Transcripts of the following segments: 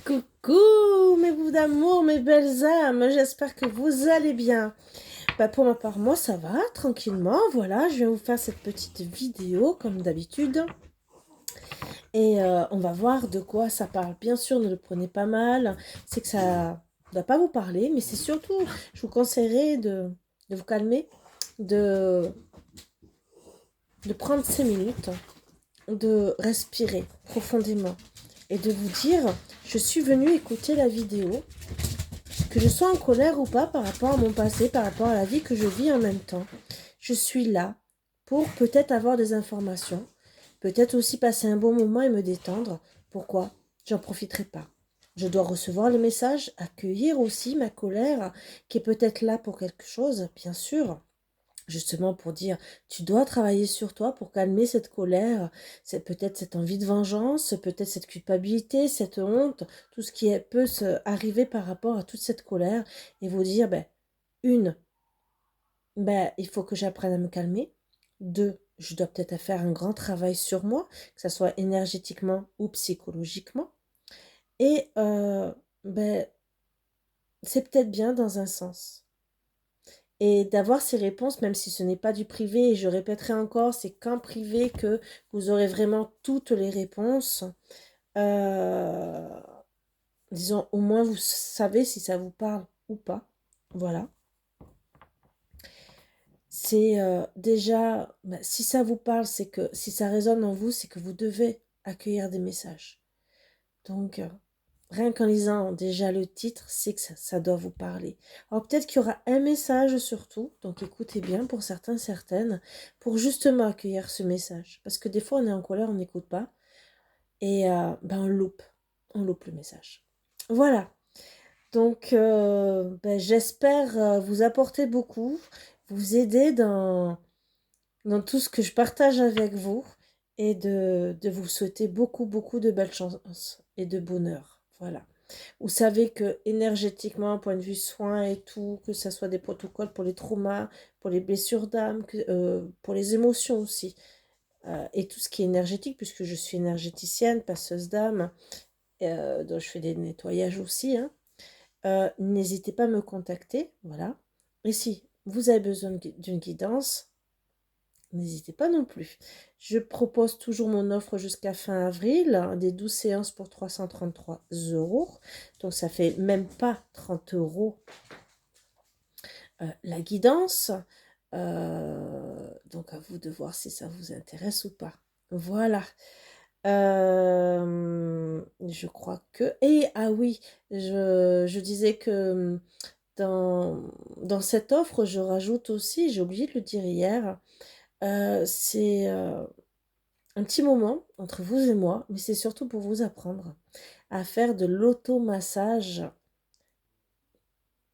Coucou mes bouts d'amour, mes belles âmes, j'espère que vous allez bien. Pour ma part, moi ça va, tranquillement, voilà, je viens vous faire cette petite vidéo comme d'habitude. Et on va voir de quoi ça parle. Bien sûr, ne le prenez pas mal, c'est que ça ne doit pas vous parler, mais c'est surtout, je vous conseillerais de vous calmer, de, de prendre 5 minutes, de respirer profondément et de vous dire, je suis venue écouter la vidéo. Que je sois en colère ou pas par rapport à mon passé, par rapport à la vie que je vis en même temps, je suis là pour peut-être avoir des informations, peut-être aussi passer un bon moment et me détendre. Pourquoi? J'en profiterai pas. Je dois recevoir le message, accueillir aussi ma colère qui est peut-être là pour quelque chose, bien sûr. Justement pour dire, tu dois travailler sur toi pour calmer cette colère, c'est peut-être cette envie de vengeance, peut-être cette culpabilité, cette honte, tout ce qui peut arriver par rapport à toute cette colère, et vous dire, une, il faut que j'apprenne à me calmer. Deux, je dois peut-être faire un grand travail sur moi, que ce soit énergétiquement ou psychologiquement. Et c'est peut-être bien dans un sens. Et d'avoir ces réponses, même si ce n'est pas du privé, et je répéterai encore, c'est qu'en privé que vous aurez vraiment toutes les réponses. Euh, Disons, au moins vous savez si ça vous parle ou pas. Voilà. C'est déjà, si ça vous parle, c'est que, si ça résonne en vous, c'est que vous devez accueillir des messages. Donc, rien qu'en lisant déjà le titre, c'est que ça doit vous parler. Alors peut-être qu'il y aura un message surtout, donc écoutez bien pour certains, certaines, pour justement accueillir ce message. Parce que des fois on est en colère, on n'écoute pas, et on loupe le message. Voilà, donc j'espère vous apporter beaucoup, vous aider dans tout ce que je partage avec vous, et de vous souhaiter beaucoup, beaucoup de belles chances et de bonheur. Voilà. Vous savez que énergétiquement, point de vue soins et tout, que ce soit des protocoles pour les traumas, pour les blessures d'âme, pour les émotions aussi, et tout ce qui est énergétique, puisque je suis énergéticienne, passeuse d'âme, donc je fais des nettoyages aussi, hein. N'hésitez pas à me contacter, voilà. Et si vous avez besoin d'une guidance, n'hésitez pas non plus. Je propose toujours mon offre jusqu'à fin avril, des 12 séances pour 333 euros. Donc ça fait même pas 30 euros la guidance. Donc à vous de voir si ça vous intéresse ou pas. Voilà. Je crois que... Et ah oui, je disais que dans cette offre, je rajoute aussi, j'ai oublié de le dire hier, c'est un petit moment entre vous et moi, mais c'est surtout pour vous apprendre à faire de l'automassage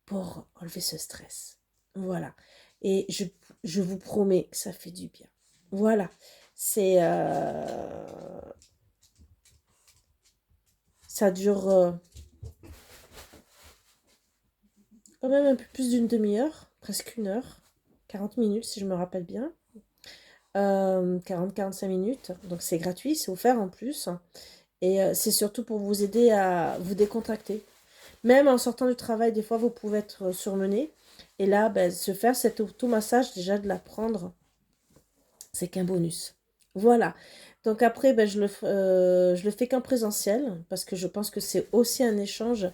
pour enlever ce stress. Voilà. Et je vous promets que ça fait du bien. Voilà. C'est... ça dure quand même un peu plus d'une demi-heure, presque une heure, 40 minutes si je me rappelle bien. 40-45 minutes, donc c'est gratuit, c'est offert en plus, et c'est surtout pour vous aider à vous décontracter. Même en sortant du travail, des fois vous pouvez être surmené, et là se faire cet automassage, déjà de l'apprendre, c'est qu'un bonus. Voilà, donc après je le fais qu'en présentiel, parce que je pense que c'est aussi un échange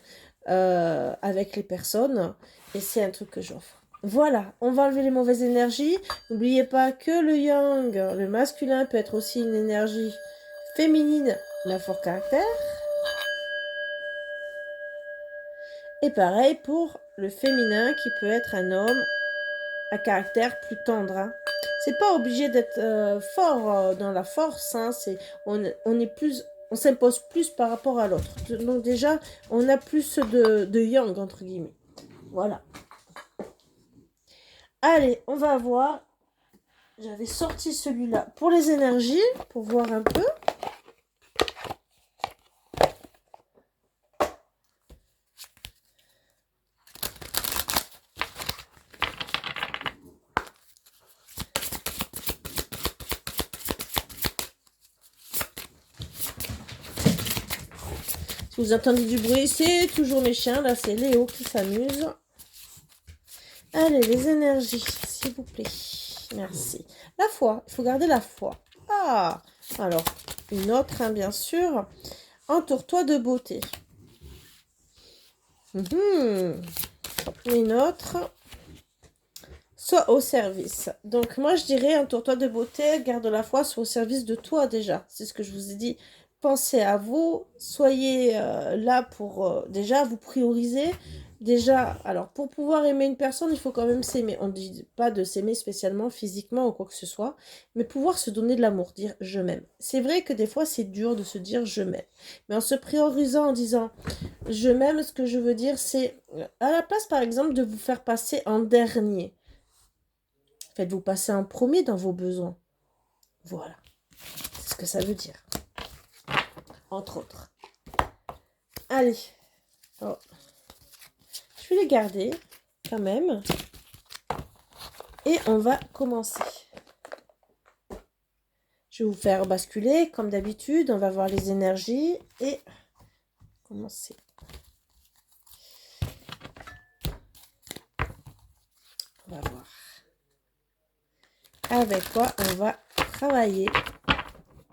avec les personnes, et c'est un truc que j'offre. Voilà, on va enlever les mauvaises énergies. N'oubliez pas que le yang, le masculin, peut être aussi une énergie féminine, d'un fort caractère. Et pareil pour le féminin, qui peut être un homme à caractère plus tendre, hein. C'est pas obligé d'être fort dans la force, hein. On est plus, on s'impose plus par rapport à l'autre. Donc déjà, on a plus de yang, entre guillemets. Voilà. Allez, on va voir. J'avais sorti celui-là pour les énergies, pour voir un peu. Si vous entendez du bruit, c'est toujours mes chiens. Là, c'est Léo qui s'amuse. Allez, les énergies, s'il vous plaît. Merci. La foi, il faut garder la foi. Ah, alors, une autre, hein, bien sûr. Entoure-toi de beauté. Une autre. Sois au service. Donc, moi, je dirais, entoure-toi de beauté, garde la foi, sois au service de toi déjà. C'est ce que je vous ai dit. Pensez à vous, soyez là pour déjà vous prioriser. Déjà, alors pour pouvoir aimer une personne, il faut quand même s'aimer. On ne dit pas de s'aimer spécialement physiquement ou quoi que ce soit, mais pouvoir se donner de l'amour, dire je m'aime. C'est vrai que des fois c'est dur de se dire je m'aime, mais en se priorisant en disant je m'aime, ce que je veux dire c'est à la place par exemple de vous faire passer en dernier, faites-vous passer en premier dans vos besoins. Voilà, c'est ce que ça veut dire, entre autres. Allez, oh. Je vais les garder quand même. Et on va commencer. Je vais vous faire basculer comme d'habitude. On va voir les énergies et commencer. On va voir. Avec quoi on va travailler.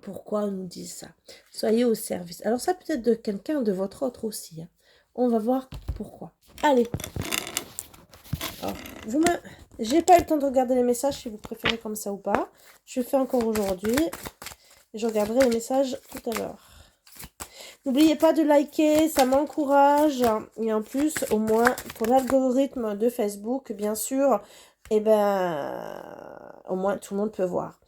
Pourquoi on nous dit ça? Soyez au service. Alors ça peut être de quelqu'un de votre autre aussi. Hein. On va voir pourquoi. Allez. Alors, j'ai pas eu le temps de regarder les messages si vous préférez comme ça ou pas. Je le fais encore aujourd'hui. Et je regarderai les messages tout à l'heure. N'oubliez pas de liker, ça m'encourage. Et en plus, au moins, pour l'algorithme de Facebook, bien sûr, et au moins, tout le monde peut voir.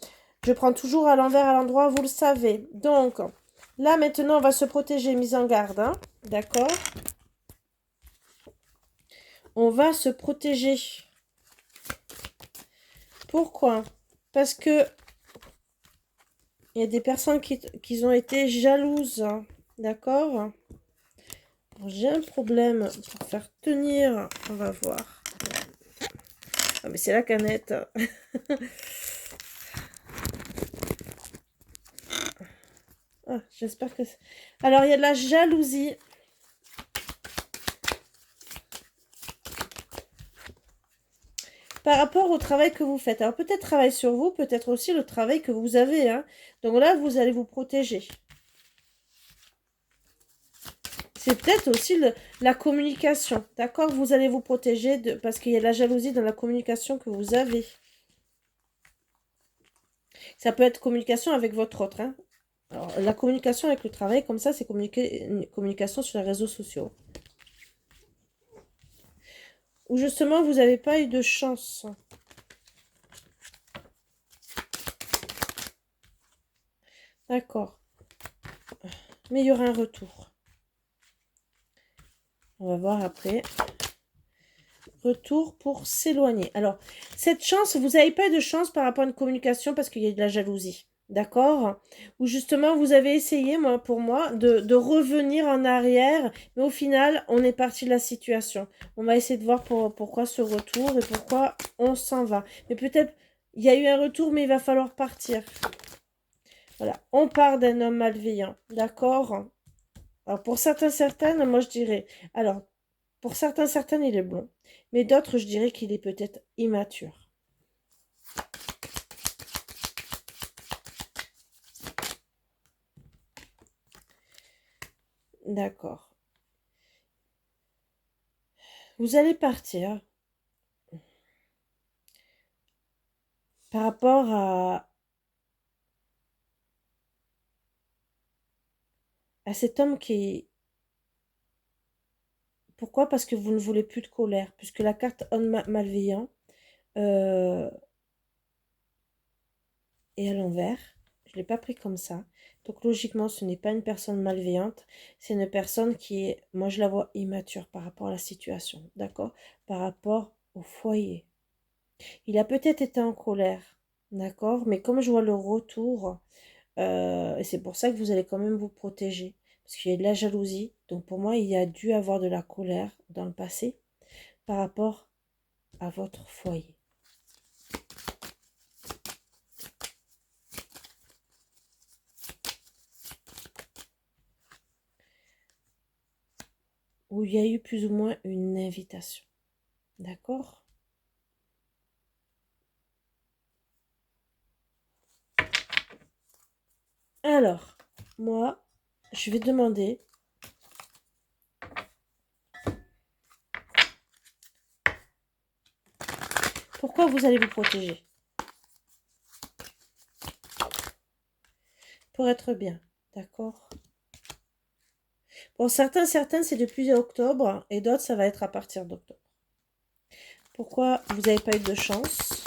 Je prends toujours à l'envers, à l'endroit, vous le savez. Donc, là, maintenant, on va se protéger, mise en garde. Hein, d'accord? On va se protéger. Pourquoi? Parce que il y a des personnes qui ont été jalouses. D'accord? J'ai un problème pour faire tenir. On va voir. Ah, mais c'est la canette. Ah, j'espère que... Alors, il y a de la jalousie. Par rapport au travail que vous faites. Alors, peut-être travail sur vous, peut-être aussi le travail que vous avez. Hein. Donc là, vous allez vous protéger. C'est peut-être aussi la communication. D'accord? Vous allez vous protéger parce qu'il y a de la jalousie dans la communication que vous avez. Ça peut être communication avec votre autre. Hein. Alors, la communication avec le travail, comme ça, c'est communication sur les réseaux sociaux. Ou justement, vous n'avez pas eu de chance. D'accord. Mais il y aura un retour. On va voir après. Retour pour s'éloigner. Alors, cette chance, vous n'avez pas eu de chance par rapport à une communication parce qu'il y a de la jalousie. D'accord? Ou justement, vous avez essayé, pour moi, de revenir en arrière. Mais au final, on est parti de la situation. On va essayer de voir pourquoi ce retour et pourquoi on s'en va. Mais peut-être, il y a eu un retour, mais il va falloir partir. Voilà. On part d'un homme malveillant. D'accord? Alors, pour certaines, moi, je dirais... Alors, pour certaines, il est bon. Mais d'autres, je dirais qu'il est peut-être immature. D'accord. Vous allez partir par rapport à cet homme qui... Pourquoi? Parce que vous ne voulez plus de colère. Puisque la carte homme malveillant est à l'envers. Je ne l'ai pas pris comme ça. Donc logiquement, ce n'est pas une personne malveillante. C'est une personne qui est... Moi, je la vois immature par rapport à la situation. D'accord? Par rapport au foyer. Il a peut-être été en colère, d'accord? Mais comme je vois le retour, et c'est pour ça que vous allez quand même vous protéger, parce qu'il y a de la jalousie. Donc pour moi, il y a dû avoir de la colère dans le passé par rapport à votre foyer. où il y a eu plus ou moins une invitation. D'accord? Alors, moi, je vais demander pourquoi vous allez vous protéger. Pour être bien, d'accord? Pour certaines, c'est depuis octobre et d'autres, ça va être à partir d'octobre. Pourquoi vous n'avez pas eu de chance?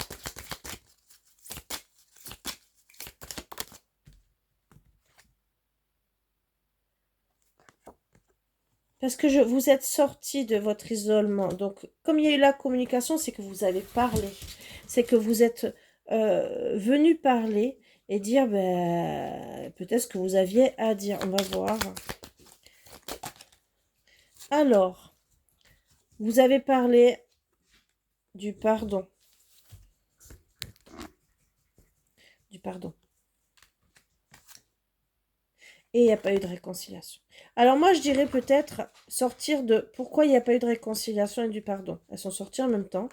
Parce que vous êtes sorti de votre isolement. Donc, comme il y a eu la communication, c'est que vous avez parlé. C'est que vous êtes venu parler et dire ben, peut-être ce que vous aviez à dire. On va voir. Alors, vous avez parlé du pardon. Du pardon. Et il n'y a pas eu de réconciliation. Alors moi, je dirais peut-être sortir de pourquoi il n'y a pas eu de réconciliation et du pardon. Elles sont sorties en même temps.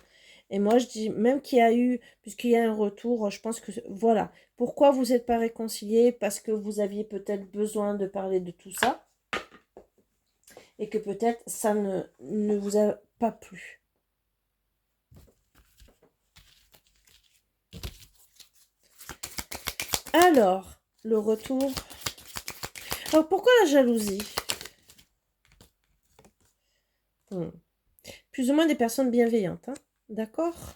Et moi, je dis, même qu'il y a eu, puisqu'il y a un retour, je pense que, voilà. Pourquoi vous n'êtes pas réconciliés? Parce que vous aviez peut-être besoin de parler de tout ça. Et que peut-être ça ne vous a pas plu. Alors, le retour. Alors, pourquoi la jalousie? Plus ou moins des personnes bienveillantes, hein? D'accord?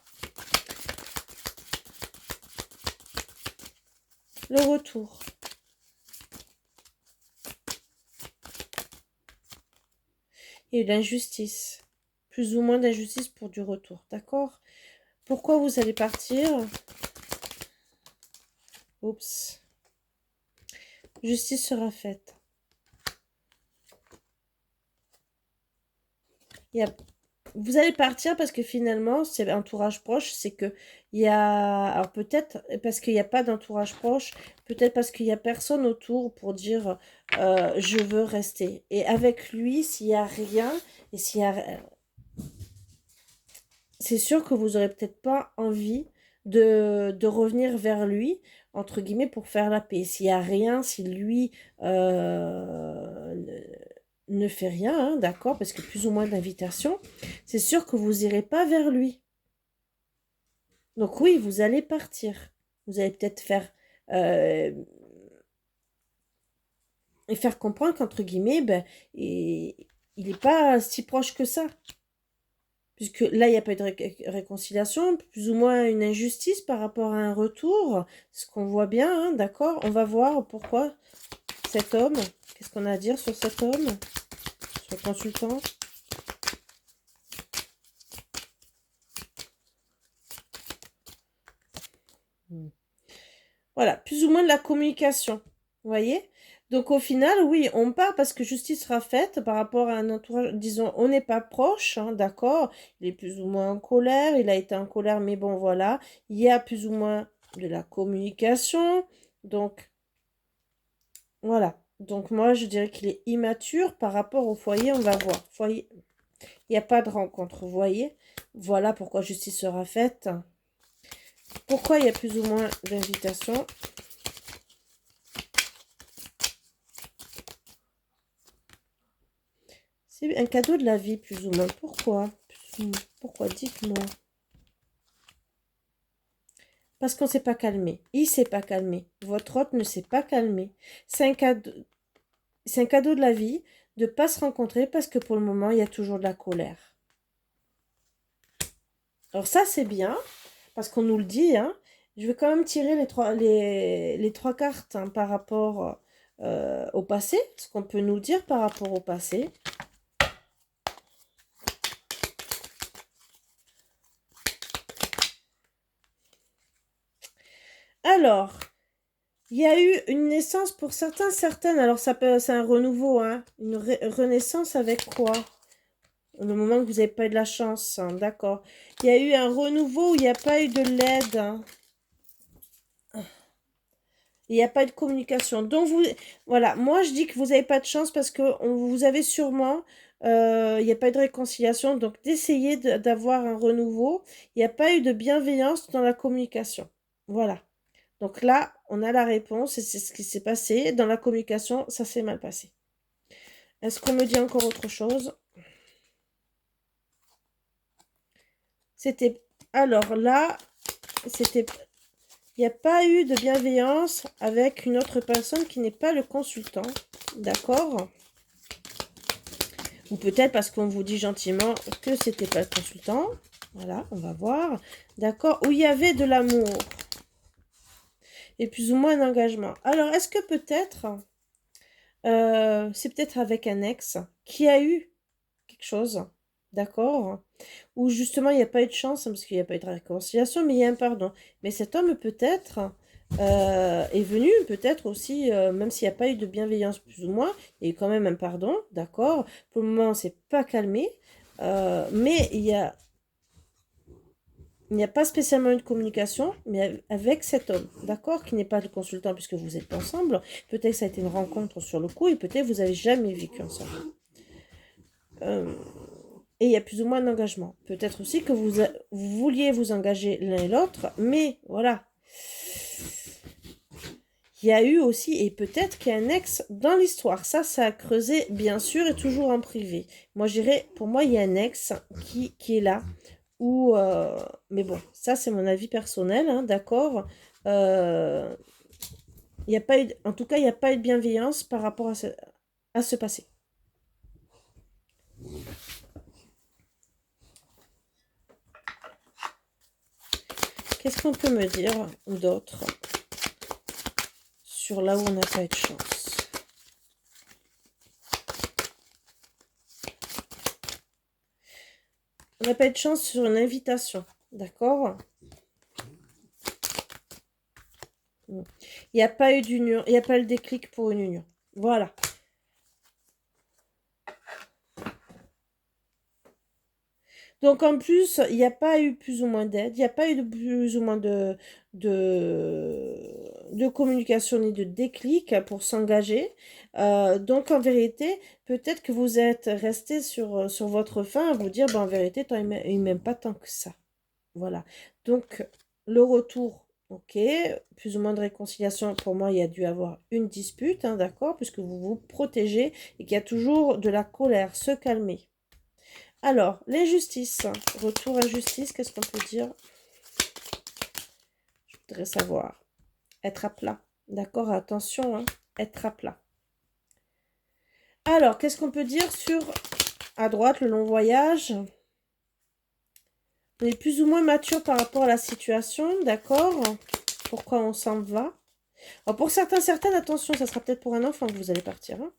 Le retour. Et l'injustice. Plus ou moins d'injustice pour du retour, d'accord? Pourquoi vous allez partir? Oups. Justice sera faite. Vous allez partir parce que finalement, c'est entourage proche, c'est que il y a... Alors peut-être parce qu'il n'y a pas d'entourage proche, peut-être parce qu'il n'y a personne autour pour dire je veux rester. Et avec lui, s'il n'y a rien, et s'il y a... C'est sûr que vous n'aurez peut-être pas envie de revenir vers lui, entre guillemets, pour faire la paix. S'il n'y a rien, si lui ne fait rien, hein, d'accord, parce que plus ou moins d'invitations, c'est sûr que vous n'irez pas vers lui. Donc oui, vous allez partir. Vous allez peut-être faire... et faire comprendre qu'entre guillemets, ben, il n'est pas si proche que ça. Puisque là, il n'y a pas eu de réconciliation, plus ou moins une injustice par rapport à un retour, ce qu'on voit bien, hein, d'accord? On va voir pourquoi cet homme, qu'est-ce qu'on a à dire sur cet homme, sur le consultant? Voilà, plus ou moins de la communication, vous voyez? Donc au final, oui, on part parce que justice sera faite par rapport à un entourage, disons, on n'est pas proche, hein, d'accord? Il est plus ou moins en colère, il a été en colère, mais bon, voilà. Il y a plus ou moins de la communication, donc voilà. Donc moi, je dirais qu'il est immature par rapport au foyer, on va voir. Foyer, il n'y a pas de rencontre, vous voyez? Voilà pourquoi justice sera faite. Pourquoi il y a plus ou moins d'invitations? C'est un cadeau de la vie, plus ou moins. Pourquoi? Pourquoi? Dites-moi. Parce qu'on ne s'est pas calmé. Il ne s'est pas calmé. Votre hôte ne s'est pas calmé. C'est un cadeau de la vie de ne pas se rencontrer parce que pour le moment, il y a toujours de la colère. Alors ça, c'est bien, parce qu'on nous le dit, hein. Je vais quand même tirer les trois cartes, hein, par rapport au passé, ce qu'on peut nous dire par rapport au passé. Alors, il y a eu une naissance pour certaines. Alors, c'est un renouveau, hein. Une renaissance avec quoi? Le moment que vous n'avez pas eu de la chance, hein, d'accord. Il y a eu un renouveau où il n'y a pas eu de l'aide, hein. Il n'y a pas eu de communication. Donc, voilà, moi, je dis que vous n'avez pas de chance parce que vous avez sûrement, il n'y a pas eu de réconciliation. Donc, d'essayer d'avoir un renouveau. Il n'y a pas eu de bienveillance dans la communication. Voilà. Donc là, on a la réponse et c'est ce qui s'est passé. Dans la communication, ça s'est mal passé. Est-ce qu'on me dit encore autre chose? C'était... Alors là, c'était... Il n'y a pas eu de bienveillance avec une autre personne qui n'est pas le consultant. D'accord? Ou peut-être parce qu'on vous dit gentiment que c'était pas le consultant. Voilà, on va voir. D'accord? Où il y avait de l'amour. Et plus ou moins un engagement. Alors, est-ce que peut-être... c'est peut-être avec un ex qui a eu quelque chose. D'accord? Où justement il n'y a pas eu de chance, hein, parce qu'il n'y a pas eu de réconciliation, mais il y a un pardon. Mais cet homme peut-être est venu, peut-être aussi, même s'il n'y a pas eu de bienveillance plus ou moins, il y a eu quand même un pardon, d'accord? Pour le moment, c'est pas calmé, mais il n'y a pas spécialement une communication, mais avec cet homme, d'accord? Qui n'est pas le consultant puisque vous êtes ensemble. Peut-être que ça a été une rencontre sur le coup et peut-être que vous n'avez jamais vécu ensemble. Et il y a plus ou moins d'engagement. Peut-être aussi que vous vouliez vous engager l'un et l'autre, mais voilà. Il y a eu aussi, et peut-être qu'il y a un ex dans l'histoire. Ça a creusé, bien sûr, et toujours en privé. Moi, je dirais, pour moi, il y a un ex qui est là. Ou, mais bon, ça, c'est mon avis personnel, hein, d'accord. Il y a pas eu, en tout cas, il n'y a pas eu de bienveillance par rapport à ce passé. Qu'est-ce qu'on peut me dire d'autre sur là où on n'a pas eu de chance? On n'a pas eu de chance sur une invitation, d'accord? Il n'y a pas eu d'union, il n'y a pas eu le déclic pour une union. Voilà. Donc en plus, il n'y a pas eu plus ou moins d'aide, il n'y a pas eu de plus ou moins de communication ni de déclic pour s'engager. Donc en vérité, peut-être que vous êtes resté sur votre faim à vous dire, ben, en vérité, toi, il m'aime pas tant que ça. Voilà. Donc le retour, ok, plus ou moins de réconciliation, pour moi, il y a dû avoir une dispute, hein, d'accord, puisque vous vous protégez et qu'il y a toujours de la colère, se calmer. Alors, l'injustice. Retour à justice, qu'est-ce qu'on peut dire? Je voudrais savoir. Être à plat. D'accord, attention, hein, être à plat. Alors, qu'est-ce qu'on peut dire sur, à droite, le long voyage? On est plus ou moins mature par rapport à la situation, d'accord? Pourquoi on s'en va? Alors, pour certaines, attention, ça sera peut-être pour un enfant que vous allez partir, hein.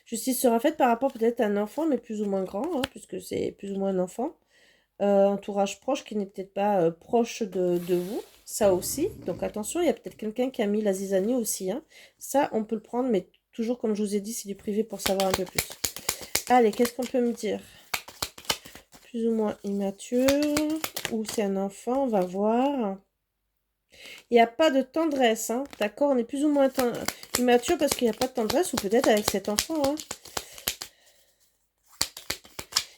Justice sera faite par rapport peut-être à un enfant, mais plus ou moins grand, hein, puisque c'est plus ou moins un enfant. Entourage proche qui n'est peut-être pas proche de vous, ça aussi. Donc attention, il y a peut-être quelqu'un qui a mis la zizanie aussi, hein. Ça, on peut le prendre, mais toujours, comme je vous ai dit, c'est du privé pour savoir un peu plus. Allez, qu'est-ce qu'on peut me dire? Plus ou moins immature, ou c'est un enfant, on va voir. Il n'y a pas de tendresse, hein, d'accord? On est plus ou moins immature parce qu'il n'y a pas de tendresse, ou peut-être avec cet enfant, hein.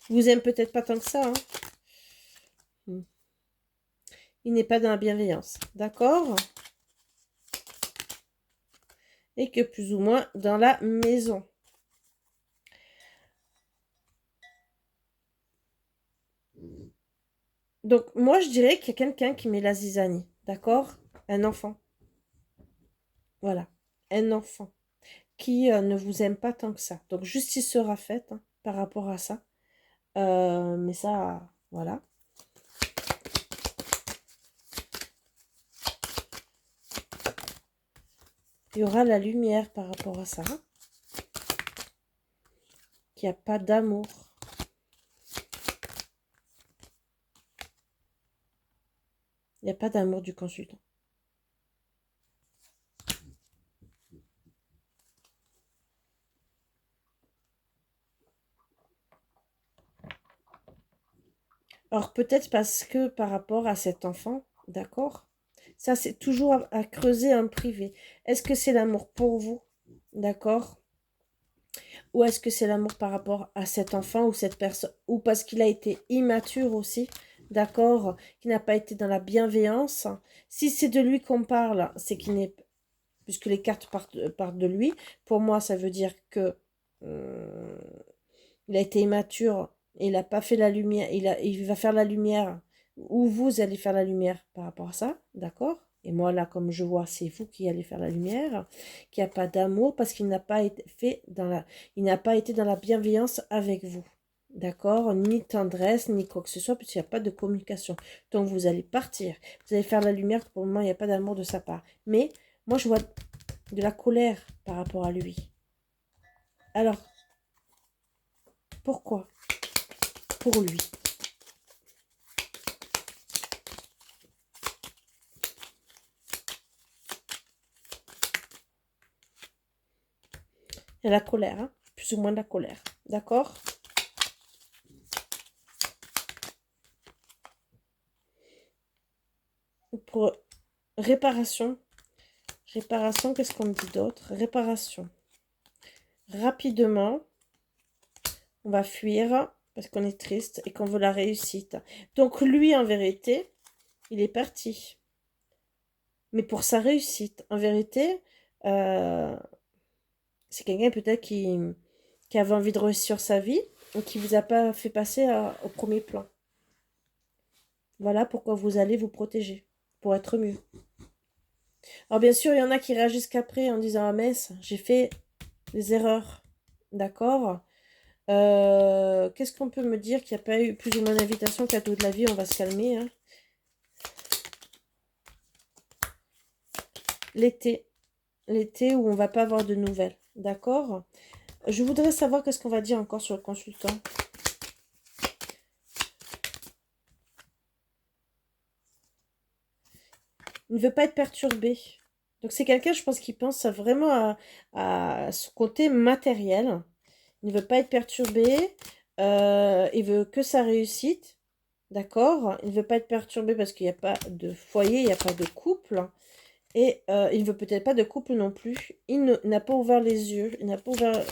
Il vous aime peut-être pas tant que ça, hein. Il n'est pas dans la bienveillance, d'accord? Et que plus ou moins dans la maison. Donc, moi, je dirais qu'il y a quelqu'un qui met la zizanie, d'accord? Un enfant. Voilà, un enfant qui ne vous aime pas tant que ça. Donc, justice sera faite, hein, par rapport à ça. Mais ça, voilà. Il y aura la lumière par rapport à ça, hein, qu'il n'y a pas d'amour. Il n'y a pas d'amour du consultant. Alors peut-être parce que par rapport à cet enfant, d'accord, Ça, c'est toujours à creuser en privé. Est-ce que c'est l'amour pour vous? D'accord? Ou est-ce que c'est l'amour par rapport à cet enfant ou cette personne? Ou parce qu'il a été immature aussi? D'accord? Qui n'a pas été dans la bienveillance. Si c'est de lui qu'on parle, c'est qu'il n'est... Puisque les cartes partent de lui. Pour moi, ça veut dire que... euh, il a été immature, il n'a pas fait la lumière, il va faire la lumière, ou vous allez faire la lumière par rapport à ça, d'accord? Et moi, là, comme je vois, c'est vous qui allez faire la lumière, qu'il n'y a pas d'amour parce qu'il n'a pas été fait il n'a pas été dans la bienveillance avec vous, d'accord? Ni tendresse, ni quoi que ce soit, puisqu'il n'y a pas de communication. Donc, vous allez partir, vous allez faire la lumière, pour le moment, il n'y a pas d'amour de sa part. Mais, moi, je vois de la colère par rapport à lui. Alors, pourquoi? Pour lui. Il y a la colère, hein, plus ou moins de la colère. D'accord? Pour réparation. Réparation, qu'est-ce qu'on me dit d'autre? Réparation. Rapidement, on va fuir parce qu'on est triste et qu'on veut la réussite. Donc lui, en vérité, il est parti. Mais pour sa réussite, en vérité, euh, c'est quelqu'un peut-être qui avait envie de réussir sa vie et qui vous a pas fait passer au premier plan. Voilà pourquoi vous allez vous protéger, pour être mieux. Alors bien sûr, il y en a qui réagissent qu'après en disant « Ah mince, j'ai fait des erreurs. » D'accord. Qu'est-ce qu'on peut me dire qu'il n'y a pas eu plus ou moins d'invitation, cadeau de la vie, on va se calmer. Hein. L'été. L'été où on va pas avoir de nouvelles. D'accord. Je voudrais savoir qu'est-ce qu'on va dire encore sur le consultant. Il ne veut pas être perturbé. Donc c'est quelqu'un, je pense, qui pense vraiment à ce côté matériel. Il ne veut pas être perturbé. Il veut que sa réussite. D'accord? Il ne veut pas être perturbé parce qu'il n'y a pas de foyer, il n'y a pas de couple. Et il ne veut peut-être pas de couple non plus. Il n'a pas ouvert les yeux. Il n'a pas ouvert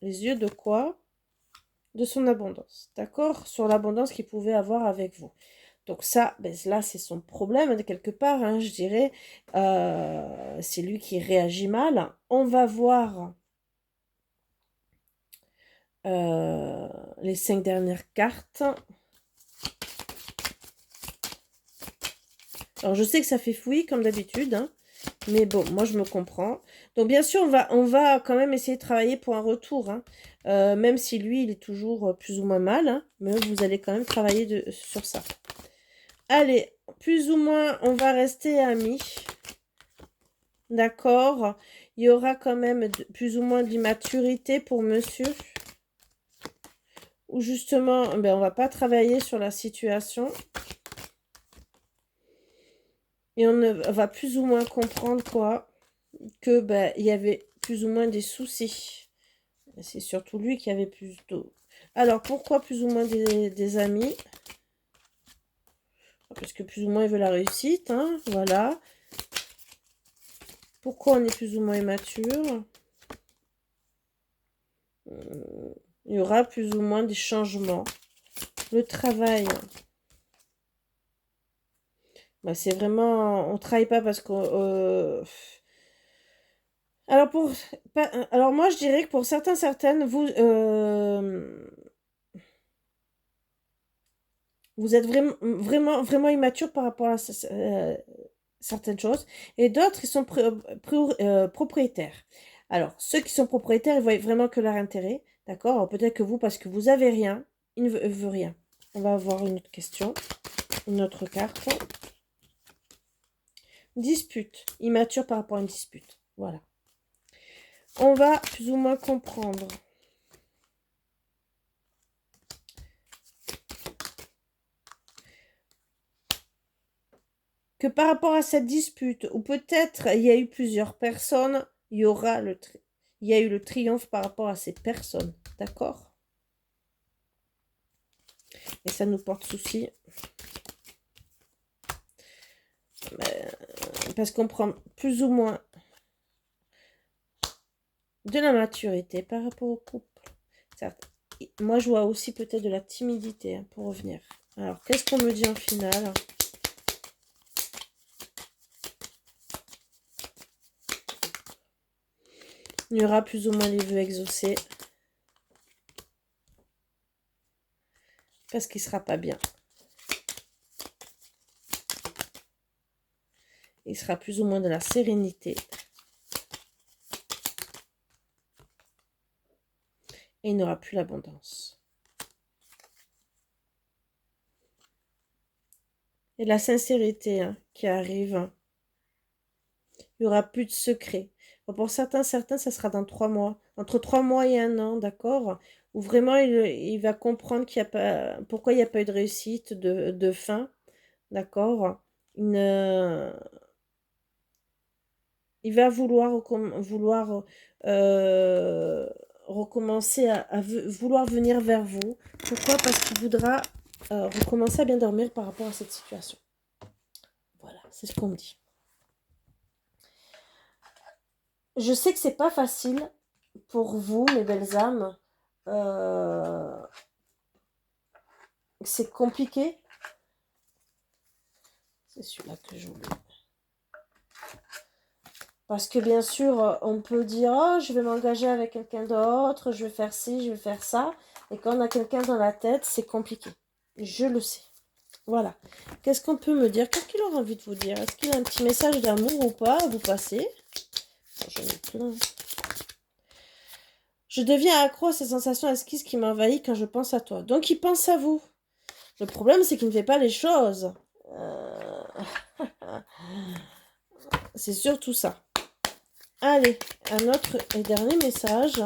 les yeux de quoi? De son abondance. D'accord? Sur l'abondance qu'il pouvait avoir avec vous. Donc ça, ben là, c'est son problème, de quelque part, hein, je dirais. C'est lui qui réagit mal. On va voir les 5 dernières cartes. Alors, je sais que ça fait fouillis, comme d'habitude, hein, mais bon, moi, je me comprends. Donc, bien sûr, on va quand même essayer de travailler pour un retour, hein, même si lui, il est toujours plus ou moins mal, hein, mais vous allez quand même travailler sur ça. Allez, plus ou moins, on va rester amis. D'accord? Il y aura quand même plus ou moins d'immaturité pour monsieur. Ou justement, ben, on va pas travailler sur la situation. Et on va plus ou moins comprendre quoi? Que ben, il y avait plus ou moins des soucis. C'est surtout lui qui avait plus d'eau. Alors, pourquoi plus ou moins des amis? Parce que plus ou moins il veut la réussite, hein, voilà. Pourquoi on est plus ou moins immature? Il y aura plus ou moins des changements. Le travail, bah, c'est vraiment... On travaille pas parce que... Alors moi, je dirais que pour certaines, vous êtes vraiment immature par rapport à certaines choses. Et d'autres, ils sont propriétaires. Alors, ceux qui sont propriétaires, ils voient vraiment que leur intérêt. D'accord? Alors, peut-être que vous, parce que vous avez rien, il ne veut rien. On va avoir une autre question. Une autre carte. Dispute. Immature par rapport à une dispute. Voilà. On va plus ou moins comprendre. Que par rapport à cette dispute, ou peut-être il y a eu plusieurs personnes, il y aura il y a eu le triomphe par rapport à ces personnes. D'accord? Et ça nous porte souci. Parce qu'on prend plus ou moins de la maturité par rapport au couple. Certes. Moi, je vois aussi peut-être de la timidité hein, pour revenir. Alors, qu'est-ce qu'on me dit en finale? Il y aura plus ou moins les vœux exaucés. Parce qu'il ne sera pas bien. Il sera plus ou moins de la sérénité. Et il n'aura plus l'abondance. Et la sincérité hein, qui arrive. Il n'y aura plus de secret. Bon, pour certains, ça sera dans 3 mois. Entre 3 mois et 1 an, d'accord? Où vraiment, il va comprendre qu'il y a pas, pourquoi il n'y a pas eu de réussite, de fin, d'accord? Il va vouloir euh, recommencer vouloir venir vers vous. Pourquoi? Parce qu'il voudra recommencer à bien dormir par rapport à cette situation. Voilà, c'est ce qu'on me dit. Je sais que c'est pas facile pour vous, mes belles âmes. Euh, c'est compliqué. C'est celui-là que j'oublie. Parce que bien sûr, on peut dire oh, je vais m'engager avec quelqu'un d'autre, je vais faire ci, je vais faire ça. Et quand on a quelqu'un dans la tête, c'est compliqué. Je le sais. Voilà. Qu'est-ce qu'on peut me dire? Qu'est-ce qu'il aura envie de vous dire? Est-ce qu'il a un petit message d'amour ou pas à vous passer? J'en ai plein. Je deviens accro à ces sensations esquisses qui m'envahissent quand je pense à toi. Donc il pense à vous. Le problème, c'est qu'il ne fait pas les choses. C'est surtout ça. Allez, un autre et dernier message.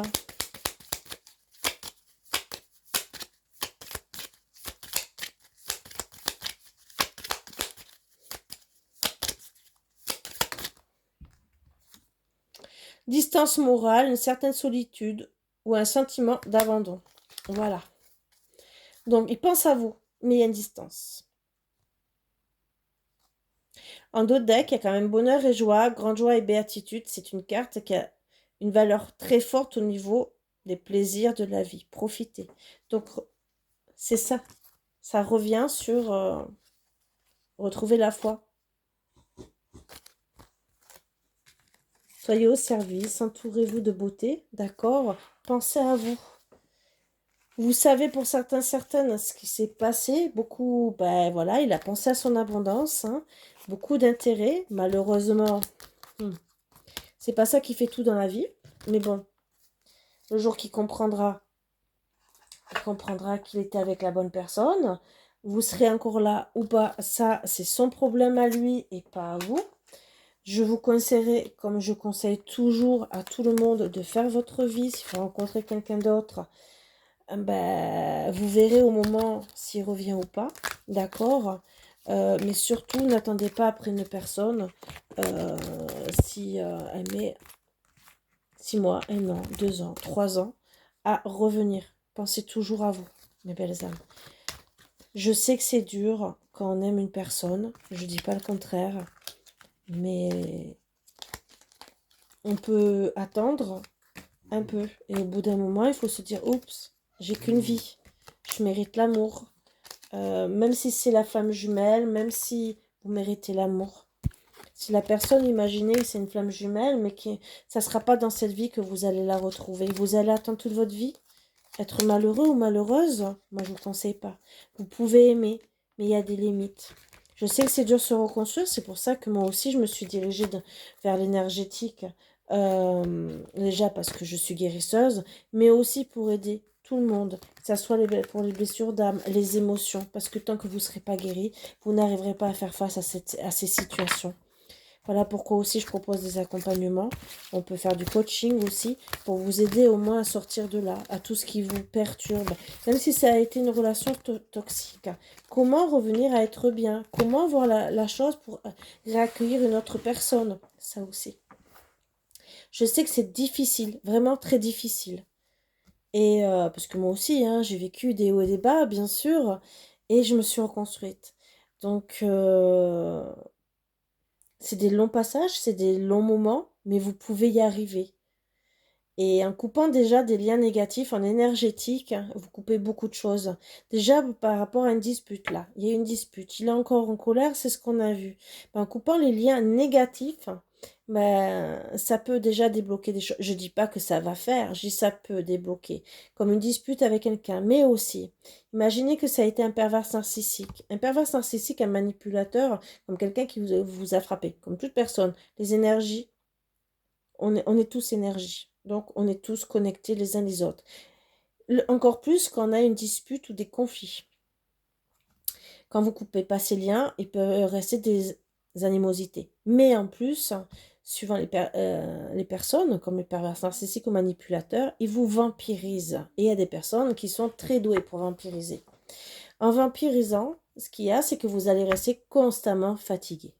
Distance morale, une certaine solitude ou un sentiment d'abandon. Voilà. Donc, il pense à vous, mais il y a une distance. En dos de deck, il y a quand même bonheur et joie, grande joie et béatitude. C'est une carte qui a une valeur très forte au niveau des plaisirs de la vie. Profitez. Donc, c'est ça. Ça revient sur retrouver la foi. Soyez au service, entourez-vous de beauté, d'accord? Pensez à vous. Vous savez pour certaines ce qui s'est passé. Beaucoup, ben voilà, il a pensé à son abondance. Hein, beaucoup d'intérêt. Malheureusement, c'est pas ça qui fait tout dans la vie. Mais bon, le jour qu'il comprendra, il comprendra qu'il était avec la bonne personne. Vous serez encore là ou pas, ça, c'est son problème à lui et pas à vous. Je vous conseillerais, comme je conseille toujours à tout le monde, de faire votre vie. Si vous rencontrez quelqu'un d'autre, ben, vous verrez au moment s'il revient ou pas. D'accord. Mais surtout, n'attendez pas après une personne si elle met 6 mois, 1 an, 2 ans, 3 ans à revenir. Pensez toujours à vous, mes belles âmes. Je sais que c'est dur quand on aime une personne. Je dis pas le contraire. Mais on peut attendre un peu. Et au bout d'un moment, il faut se dire, oups, j'ai qu'une vie. Je mérite l'amour. Même si c'est la flamme jumelle, même si vous méritez l'amour. Si la personne, imaginez que c'est une flamme jumelle, mais ça ne sera pas dans cette vie que vous allez la retrouver. Vous allez attendre toute votre vie. Être malheureux ou malheureuse, moi je ne vous conseille pas. Vous pouvez aimer, mais il y a des limites. Je sais que c'est dur de se reconstruire, c'est pour ça que moi aussi je me suis dirigée vers l'énergétique. Déjà parce que je suis guérisseuse, mais aussi pour aider tout le monde, que ce soit pour les blessures d'âme, les émotions, parce que tant que vous ne serez pas guéri, vous n'arriverez pas à faire face à ces situations. Voilà pourquoi aussi je propose des accompagnements. On peut faire du coaching aussi pour vous aider au moins à sortir de là, à tout ce qui vous perturbe. Même si ça a été une relation toxique. Comment revenir à être bien? Comment voir la chose pour réaccueillir une autre personne? Ça aussi. Je sais que c'est difficile, vraiment très difficile. Et parce que moi aussi, hein, j'ai vécu des hauts et des bas, bien sûr, et je me suis reconstruite. Donc, C'est des longs passages, c'est des longs moments, mais vous pouvez y arriver. Et en coupant déjà des liens négatifs en énergétique, vous coupez beaucoup de choses. Déjà, par rapport à une dispute, là, il y a une dispute, il est encore en colère, c'est ce qu'on a vu. En coupant les liens négatifs, ben, ça peut déjà débloquer des choses. Je dis pas que ça va faire, je dis ça peut débloquer. Comme une dispute avec quelqu'un, mais aussi, imaginez que ça a été un pervers narcissique. Un pervers narcissique, un manipulateur, comme quelqu'un qui vous a frappé, comme toute personne. Les énergies, on est tous énergie. Donc, on est tous connectés les uns les autres. Encore plus quand on a une dispute ou des conflits. Quand vous coupez pas ces liens, il peut rester des animosités. Mais en plus, suivant les personnes, comme les pervers narcissiques ou manipulateurs, ils vous vampirisent. Et il y a des personnes qui sont très douées pour vampiriser. En vampirisant, ce qu'il y a, c'est que vous allez rester constamment fatigué.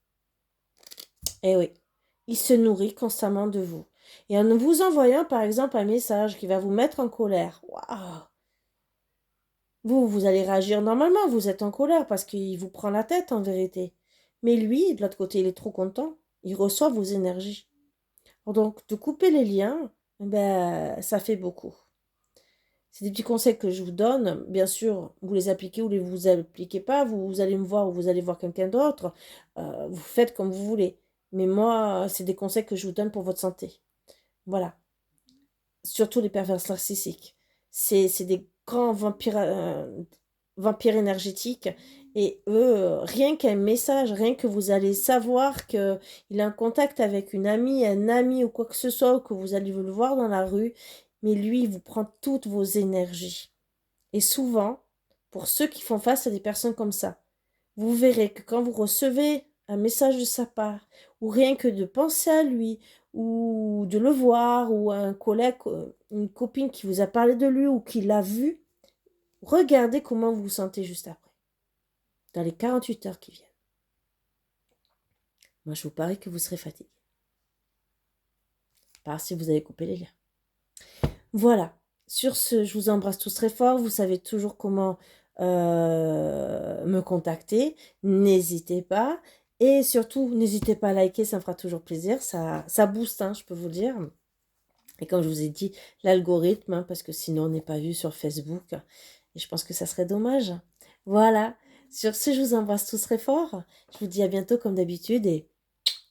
Eh oui, il se nourrit constamment de vous. Et en vous envoyant, par exemple, un message qui va vous mettre en colère, waouh, vous allez réagir normalement, vous êtes en colère parce qu'il vous prend la tête en vérité. Mais lui, de l'autre côté, il est trop content. Il reçoit vos énergies. Donc, de couper les liens, ben, ça fait beaucoup. C'est des petits conseils que je vous donne. Bien sûr, vous les appliquez ou vous appliquez pas. Vous allez me voir ou vous allez voir quelqu'un d'autre. Vous faites comme vous voulez. Mais moi, c'est des conseils que je vous donne pour votre santé. Voilà. Surtout les pervers narcissiques. C'est des grands vampires énergétiques. Et eux, rien qu'un message, rien que vous allez savoir qu'il est en contact avec une amie, un ami ou quoi que ce soit, ou que vous allez le voir dans la rue, mais lui, il vous prend toutes vos énergies. Et souvent, pour ceux qui font face à des personnes comme ça, vous verrez que quand vous recevez un message de sa part, ou rien que de penser à lui, ou de le voir, ou un collègue, une copine qui vous a parlé de lui, ou qui l'a vu, regardez comment vous vous sentez juste après, dans les 48 heures qui viennent. Moi, je vous parie que vous serez fatigué. Par si vous avez coupé les liens. Voilà. Sur ce, je vous embrasse tous très fort. Vous savez toujours comment me contacter. N'hésitez pas. Et surtout, n'hésitez pas à liker, ça me fera toujours plaisir. Ça booste, hein, je peux vous dire. Et comme je vous ai dit, l'algorithme, hein, parce que sinon on n'est pas vu sur Facebook. Et je pense que ça serait dommage. Voilà. Sur ce, je vous embrasse tous très fort. Je vous dis à bientôt comme d'habitude et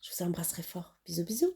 je vous embrasse très fort. Bisous, bisous.